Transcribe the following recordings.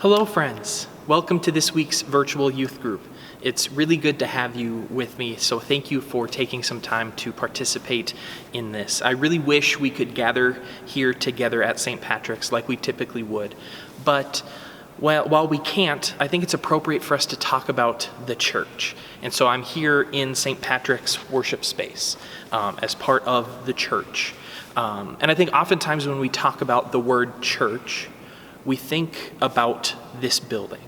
Hello, friends. Welcome to this week's virtual youth group. It's really good to have you with me, so thank you for taking some time to participate in this. I really wish we could gather here together at St. Patrick's like we typically would, but while we can't, I think it's appropriate for us to talk about the church. And so I'm here in St. Patrick's worship space as part of the church. And I think oftentimes when we talk about the word church, we think about this building.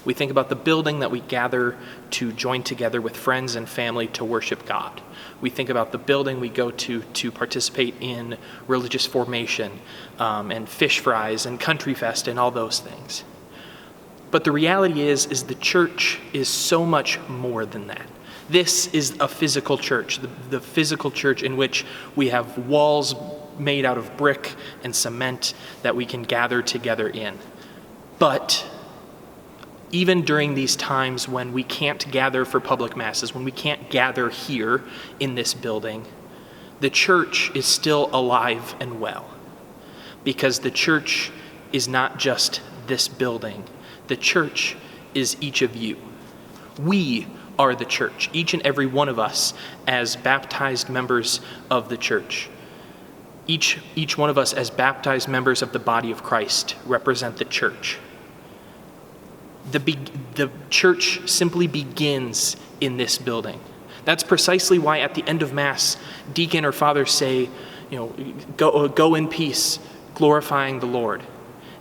We think about the building that we gather to join together with friends and family to worship God. We think about the building we go to participate in religious formation and fish fries and country fest and all those things. But the reality is the church is so much more than that. This is a physical church, the physical church in which we have walls made out of brick and cement that we can gather together in. But even during these times when we can't gather for public masses, when we can't gather here in this building, the church is still alive and well. Because the church is not just this building. The church is each of you. We are the church, each and every one of us as baptized members of the church. Each one of us as baptized members of the body of Christ represent the church. The church simply begins in this building. That's precisely why at the end of Mass, deacon or father say, go in peace, glorifying the Lord.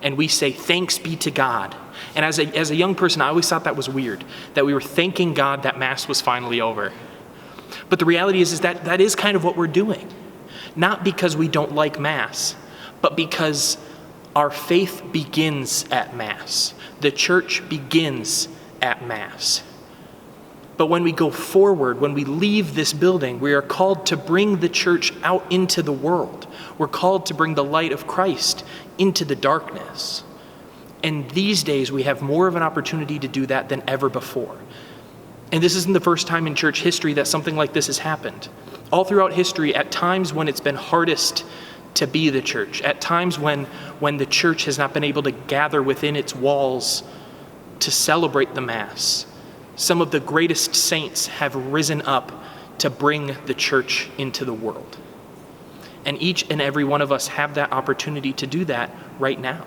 And we say, thanks be to God. And as a young person, I always thought that was weird, that we were thanking God that Mass was finally over. But the reality is that is kind of what we're doing. Not because we don't like Mass, but because our faith begins at Mass. The church begins at Mass. But when we go forward, when we leave this building, we are called to bring the church out into the world. We're called to bring the light of Christ into the darkness. And these days, we have more of an opportunity to do that than ever before. And this isn't the first time in church history that something like this has happened. All throughout history, at times when it's been hardest to be the church, at times when the church has not been able to gather within its walls to celebrate the Mass, some of the greatest saints have risen up to bring the church into the world. And each and every one of us have that opportunity to do that right now.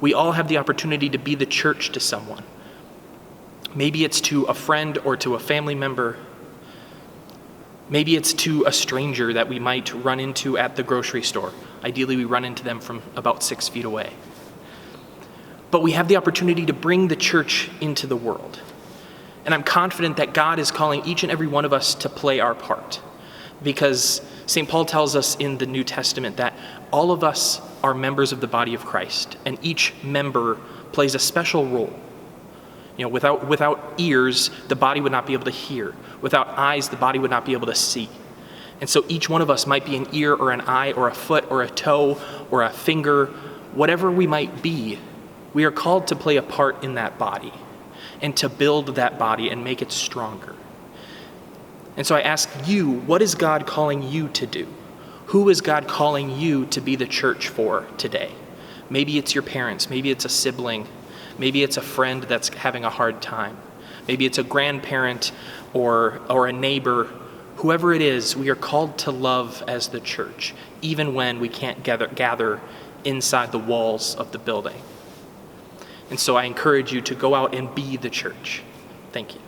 We all have the opportunity to be the church to someone. Maybe it's to a friend or to a family member. Maybe it's to a stranger that we might run into at the grocery store. Ideally, we run into them from about 6 feet away. But we have the opportunity to bring the church into the world. And I'm confident that God is calling each and every one of us to play our part. Because St. Paul tells us in the New Testament that all of us are members of the body of Christ, and each member plays a special role. Without ears, the body would not be able to hear. Without eyes, the body would not be able to see. And so each one of us might be an ear or an eye or a foot or a toe or a finger, whatever we might be, we are called to play a part in that body and to build that body and make it stronger. And so I ask you, what is God calling you to do? Who is God calling you to be the church for today? Maybe it's your parents, maybe it's a sibling, maybe it's a friend that's having a hard time. Maybe it's a grandparent or a neighbor. Whoever it is, we are called to love as the church, even when we can't gather inside the walls of the building. And so I encourage you to go out and be the church. Thank you.